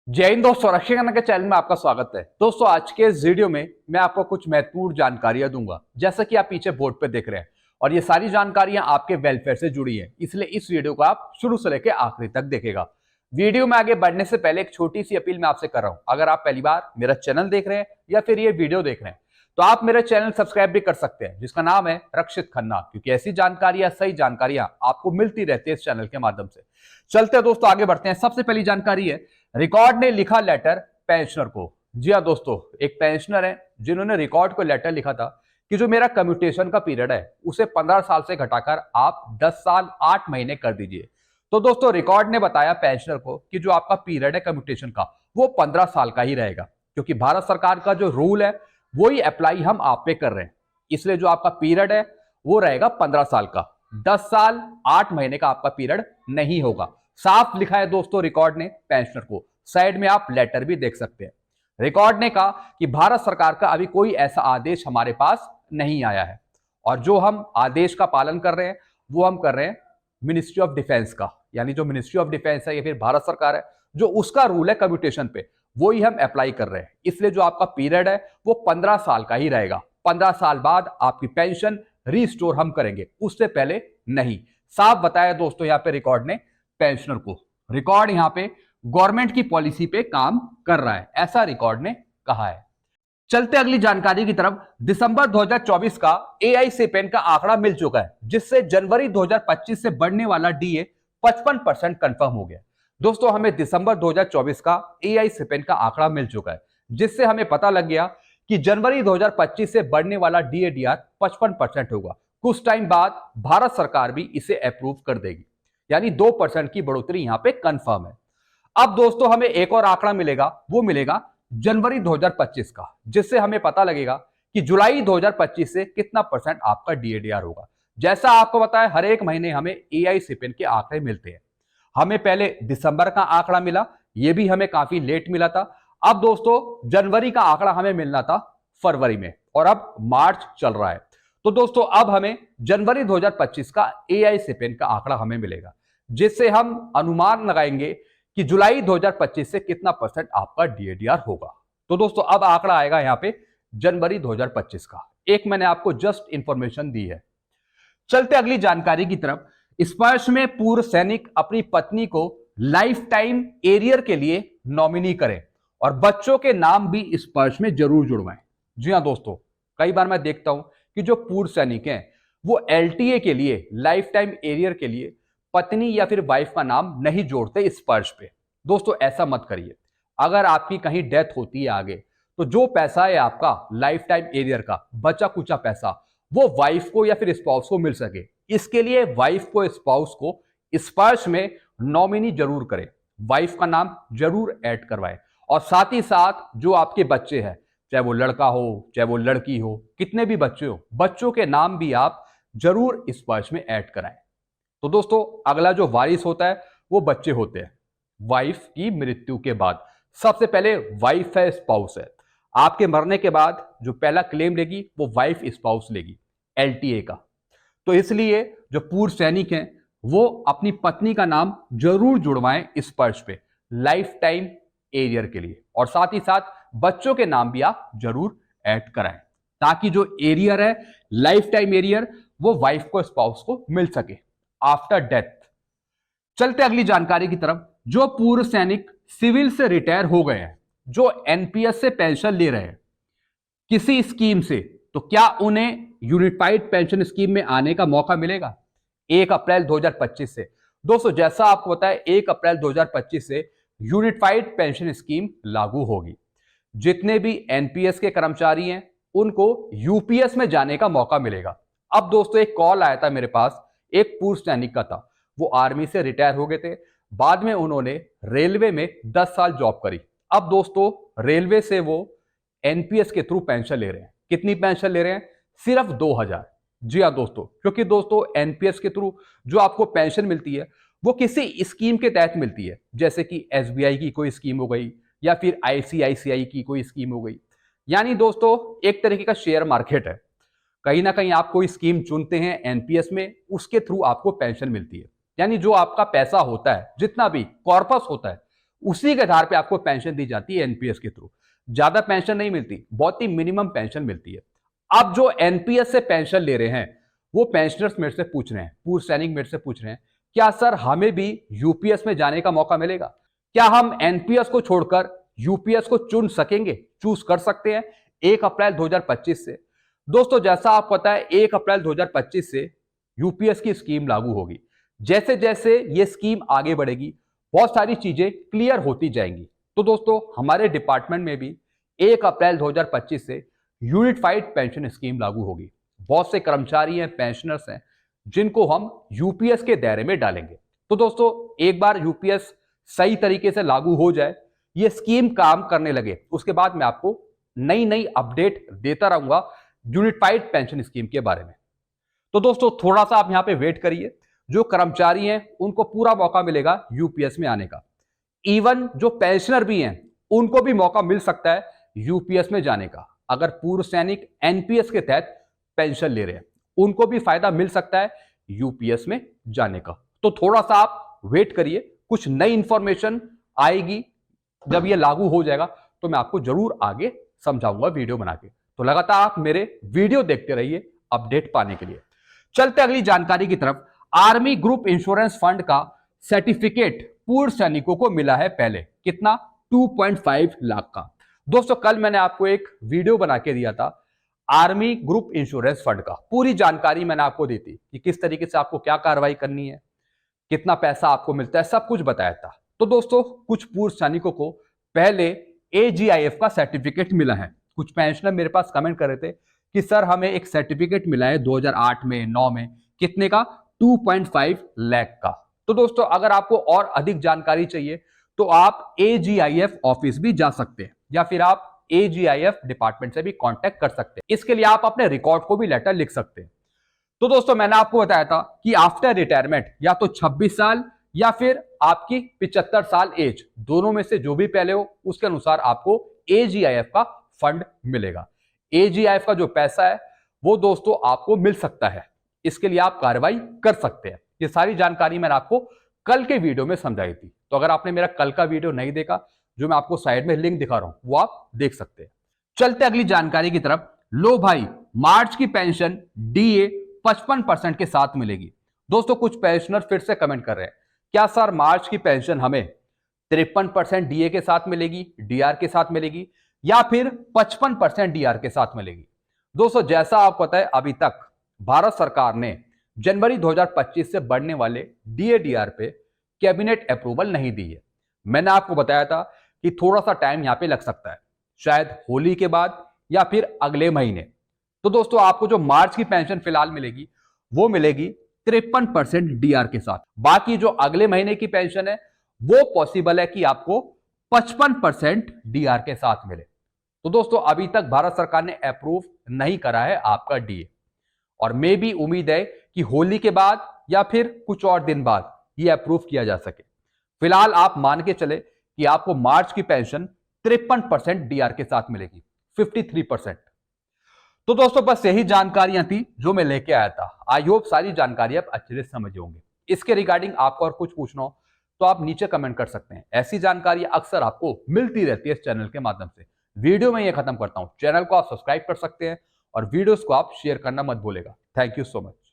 जय हिंद दोस्तों, रक्षा करने के चैनल में आपका स्वागत है। दोस्तों, आज के इस वीडियो में मैं आपको कुछ महत्वपूर्ण जानकारियां दूंगा, जैसा कि आप पीछे बोर्ड पे देख रहे हैं। और ये सारी जानकारियां आपके वेलफेयर से जुड़ी है, इसलिए इस वीडियो को आप शुरू से लेकर आखिरी तक देखेगा। वीडियो में आगे बढ़ने से पहले एक छोटी सी अपील मैं आपसे कर रहा हूं। अगर आप पहली बार मेरा चैनल देख रहे हैं या फिर ये वीडियो देख रहे हैं, तो आप मेरा चैनल सब्सक्राइब भी कर सकते हैं, जिसका नाम है रक्षित खन्ना, क्योंकि ऐसी जानकारियां, सही जानकारियां आपको मिलती रहती है इस चैनल के माध्यम से। चलते हैं दोस्तों, आगे बढ़ते हैं। सबसे पहली जानकारी है, रिकॉर्ड ने लिखा लेटर पेंशनर को। जी हाँ दोस्तों, एक पेंशनर है जिन्होंने रिकॉर्ड को लेटर लिखा था कि जो मेरा कम्यूटेशन का पीरियड है उसे 15 साल से घटाकर आप 10 साल 8 महीने कर दीजिए। तो दोस्तों, रिकॉर्ड ने बताया पेंशनर को कि जो आपका पीरियड है कम्यूटेशन का, वो 15 साल का ही रहेगा, क्योंकि भारत सरकार का जो रूल है वही अप्लाई हम आप पे कर रहे हैं। इसलिए जो आपका पीरियड है वो रहेगा 15 साल का, 10 साल 8 महीने का आपका पीरियड नहीं होगा। साफ लिखा है दोस्तों रिकॉर्ड ने पेंशनर को। साइड में आप लेटर भी देख सकते हैं। रिकॉर्ड ने कहा कि भारत सरकार का अभी कोई ऐसा आदेश हमारे पास नहीं आया है, और जो हम आदेश का पालन कर रहे हैं वो हम कर रहे हैं मिनिस्ट्री ऑफ डिफेंस का। यानी जो मिनिस्ट्री ऑफ डिफेंस है या फिर भारत सरकार है, जो उसका रूल है कम्यूटेशन पे, वो ही हम अप्लाई कर रहे हैं। इसलिए जो आपका पीरियड है वो 15 साल का ही रहेगा। 15 साल बाद आपकी पेंशन रिस्टोर हम करेंगे, उससे पहले नहीं। साफ बताया दोस्तों यहाँ पे रिकॉर्ड ने पेंशनर को। रिकॉर्ड यहाँ पे गवर्नमेंट की पॉलिसी पे काम कर रहा है, ऐसा रिकॉर्ड ने कहा है। चलते अगली जानकारी की तरफ। दिसंबर 2024 का एआईसीपेन का आंकड़ा मिल चुका है, जिससे जनवरी 2025 से बढ़ने वाला डीए 55% कंफर्म हो गया। दोस्तों, हमें दिसंबर 2024 का एआईसीपेन का आंकड़ा मिल चुका है, जिससे हमें पता लग गया कि जनवरी 2025 से बढ़ने वाला डीएडीआर 55% होगा। कुछ टाइम बाद भारत सरकार भी इसे अप्रूव कर देगी, यानी 2% की बढ़ोतरी यहां पे कंफर्म है। अब दोस्तों, हमें एक और आंकड़ा मिलेगा, वो मिलेगा जनवरी 2025 का, जिससे हमें पता लगेगा कि जुलाई 2025 से कितना परसेंट आपका डीएडीआर होगा। जैसा आपको बताया, हर एक महीने हमें एआईसीपेन के आंकड़े मिलते हैं। हमें पहले दिसंबर का आंकड़ा मिला, यह भी हमें काफी लेट मिला था। अब दोस्तों, जनवरी का आंकड़ा हमें मिलना था फरवरी में, और अब मार्च चल रहा है। तो दोस्तों, अब हमें जनवरी 2025 का एआईसीपेन का आंकड़ा हमें मिलेगा, जिससे हम अनुमान लगाएंगे कि जुलाई 2025 से कितना परसेंट आपका डीएडीआर होगा। तो दोस्तों, अब आंकड़ा आएगा यहां पे जनवरी 2025 का। एक मैंने आपको जस्ट इंफॉर्मेशन दी है। चलते अगली जानकारी की तरफ। स्पर्श में पूर्व सैनिक अपनी पत्नी को लाइफ टाइम एरियर के लिए नॉमिनी करें, और बच्चों के नाम भी स्पर्श में जरूर जुड़वाएं। जी हां दोस्तों, कई बार मैं देखता हूं कि जो पूर्व सैनिक हैं वो एलटीए के लिए, लाइफ टाइम एरियर के लिए, पत्नी या फिर वाइफ का नाम नहीं जोड़ते स्पर्श पे। दोस्तों, ऐसा मत करिए। अगर आपकी कहीं डेथ होती है आगे, तो जो पैसा है आपका लाइफ टाइम एरियर का, बचा कुचा पैसा, वो वाइफ को या फिर स्पाउस को मिल सके, इसके लिए वाइफ को, स्पाउस को स्पर्श में नॉमिनी जरूर करें। वाइफ का नाम जरूर ऐड करवाएं। और साथ ही साथ जो आपके बच्चे हैं, चाहे वो लड़का हो चाहे वो लड़की हो, कितने भी बच्चे हो, बच्चों के नाम भी आप जरूर स्पर्श में ऐड कराएं। तो दोस्तों, अगला जो वारिस होता है वो बच्चे होते हैं वाइफ की मृत्यु के बाद। सबसे पहले वाइफ है, स्पाउस है। आपके मरने के बाद जो पहला क्लेम लेगी वो वाइफ स्पाउस लेगी, एलटीए का। तो इसलिए जो पूर्व सैनिक हैं वो अपनी पत्नी का नाम जरूर जुड़वाएं स्पर्श पे, लाइफ टाइम एरियर के लिए। और साथ ही साथ बच्चों के नाम भी आप जरूर ऐड कराएं, ताकि जो एरियर है, लाइफ टाइम एरियर, वो वाइफ को, स्पाउस को मिल सके आफ्टर डेथ। चलते अगली जानकारी की तरफ। जो पूर्व सैनिक सिविल से रिटायर हो गए हैं, जो एनपीएस से पेंशन ले रहे हैं किसी स्कीम से, तो क्या उन्हें यूनिफाइड पेंशन स्कीम में आने का मौका मिलेगा 1 अप्रैल 2025 से। दोस्तों, जैसा आपको पता है, 1 अप्रैल 2025 से यूनिफाइड पेंशन स्कीम लागू होगी। जितने भी एनपीएस के कर्मचारी हैं उनको यूपीएस में जाने का मौका मिलेगा। अब दोस्तों, एक कॉल आया था मेरे पास, एक पूर्व सैनिक का था। वो आर्मी से रिटायर हो गए थे, बाद में उन्होंने रेलवे में 10 साल जॉब करी। अब दोस्तों, रेलवे से वो एनपीएस के थ्रू पेंशन ले रहे हैं। कितनी पेंशन ले रहे हैं? सिर्फ 2000। जी हाँ दोस्तों, क्योंकि दोस्तों एनपीएस के थ्रू जो आपको पेंशन मिलती है वो किसी स्कीम के तहत मिलती है, जैसे कि एसबीआई की कोई स्कीम हो गई या फिर आईसीआईसीआई की कोई स्कीम हो गई। यानी दोस्तों, एक तरीके का शेयर मार्केट है। कहीं ना कहीं आप कोई स्कीम चुनते हैं एनपीएस में, उसके थ्रू आपको पेंशन मिलती है। यानी जो आपका पैसा होता है, जितना भी कॉर्पस होता है, उसी के आधार पे आपको पेंशन दी जाती है एनपीएस के थ्रू। ज्यादा पेंशन नहीं मिलती, बहुत ही मिनिमम पेंशन मिलती है। अब जो एनपीएस से पेंशन ले रहे हैं वो पेंशनर्स मेरे से पूछ रहे हैं, पूर्व सैनिक मेरे से पूछ रहे हैं, क्या सर हमें भी यूपीएस में जाने का मौका मिलेगा? क्या हम एनपीएस को छोड़कर यूपीएस को चुन सकेंगे, चूज कर सकते हैं 1 अप्रैल 2025 से? दोस्तों जैसा आपको पता है 1 अप्रैल 2025 से यूपीएस की स्कीम लागू होगी। जैसे जैसे ये स्कीम आगे बढ़ेगी बहुत सारी चीजें क्लियर होती जाएंगी। तो दोस्तों हमारे डिपार्टमेंट में भी 1 अप्रैल 2025 से यूनिफाइड पेंशन स्कीम लागू होगी। बहुत से कर्मचारी हैं, पेंशनर्स हैं जिनको हम यूपीएस के दायरे में डालेंगे। तो दोस्तों एक बार यूपीएस सही तरीके से लागू हो जाए, ये स्कीम काम करने लगे, उसके बाद मैं आपको नई नई अपडेट देता रहूंगा यूनिफाइड पेंशन स्कीम के बारे में। तो दोस्तों थोड़ा सा आप यहां पे वेट करिए। जो कर्मचारी हैं उनको पूरा मौका मिलेगा यूपीएस में आने का। इवन जो पेंशनर भी हैं उनको भी मौका मिल सकता है यूपीएस में जाने का। अगर पूर्व सैनिक एनपीएस के तहत पेंशन ले रहे हैं उनको भी फायदा मिल सकता है यूपीएस में जाने का। तो थोड़ा सा आप वेट करिए, कुछ नई इंफॉर्मेशन आएगी। जब ये लागू हो जाएगा तो मैं आपको जरूर आगे समझाऊंगा वीडियो बना के। तो लगातार आप मेरे वीडियो देखते रहिए अपडेट पाने के लिए। चलते अगली जानकारी की तरफ। आर्मी ग्रुप इंश्योरेंस फंड का सर्टिफिकेट पूर्व सैनिकों को मिला है पहले। कितना? 2.5 लाख का। दोस्तों कल मैंने आपको एक वीडियो बना के दिया था आर्मी ग्रुप इंश्योरेंस फंड का। पूरी जानकारी मैंने आपको दी थी कि किस तरीके से आपको क्या कार्रवाई करनी है, कितना पैसा आपको मिलता है, सब कुछ बताया था। तो दोस्तों कुछ पूर्व सैनिकों को पहले एजीआईएफ का सर्टिफिकेट मिला है। कुछ पेंशनर मेरे पास कमेंट कर रहे थे कि सर हमें एक सर्टिफिकेट मिला है 2008 में 9 में, कितने का? 2.5 लाख का। तो दोस्तों अगर आपको और अधिक जानकारी चाहिए तो आप एजीआईएफ ऑफिस भी जा सकते हैं या फिर आप एजीआईएफ डिपार्टमेंट से भी कांटेक्ट कर सकते हैं। इसके लिए आप अपने रिकॉर्ड को भी लेटर लिख सकते हैं। तो दोस्तों मैंने आपको बताया था कि आफ्टर रिटायरमेंट या तो 26 साल या फिर आपकी 75 साल एज, दोनों में से जो भी पहले हो उसके अनुसार आपको एजीआईएफ का फंड मिलेगा। एजीआईएफ का जो पैसा है वो दोस्तों आपको मिल सकता है। इसके लिए आप कार्रवाई कर सकते हैं। ये सारी जानकारी मैंने आपको कल के वीडियो में समझाई थी। तो अगर आपने मेरा कल का वीडियो नहीं देखा, जो मैं आपको साइड में लिंक दिखा रहा हूं, वो आप देख सकते हैं। चलते अगली जानकारी की तरफ। लो भाई, मार्च की पेंशन डीए 55% के साथ मिलेगी। दोस्तों कुछ पेंशनर फिर से कमेंट कर रहे हैं, क्या सर मार्च की पेंशन हमें 53% डीए के साथ मिलेगी, डीआर के साथ मिलेगी, या फिर 55% डीआर के साथ मिलेगी? दोस्तों जैसा आपको पता है अभी तक भारत सरकार ने जनवरी 2025 से बढ़ने वाले डीए डीआर पे कैबिनेट अप्रूवल नहीं दी है। मैंने आपको बताया था कि थोड़ा सा टाइम यहां पे लग सकता है, शायद होली के बाद या फिर अगले महीने। तो दोस्तों आपको जो मार्च की पेंशन फिलहाल मिलेगी वो मिलेगी 53% डीआर के साथ। बाकी जो अगले महीने की पेंशन है वो पॉसिबल है कि आपको 55% डीआर के साथ मिले। तो दोस्तों अभी तक भारत सरकार ने अप्रूव नहीं करा है आपका डीए, और मे भी उम्मीद है कि होली के बाद या फिर कुछ और दिन बाद ये अप्रूव किया जा सके। फिलहाल आप मान के चले कि आपको मार्च की पेंशन 53% डीआर के साथ मिलेगी, 53%। तो दोस्तों बस यही जानकारियां थी जो मैं लेके आया था। आई होप सारी जानकारी आप अच्छे से समझ होंगे। इसके रिगार्डिंग आपको और कुछ पूछना हो तो आप नीचे कमेंट कर सकते हैं। ऐसी जानकारी अक्सर आपको मिलती रहती है इस चैनल के माध्यम से। वीडियो में ये खत्म करता हूं। चैनल को आप सब्सक्राइब कर सकते हैं और वीडियोस को आप शेयर करना मत भूलेगा। Thank you so much.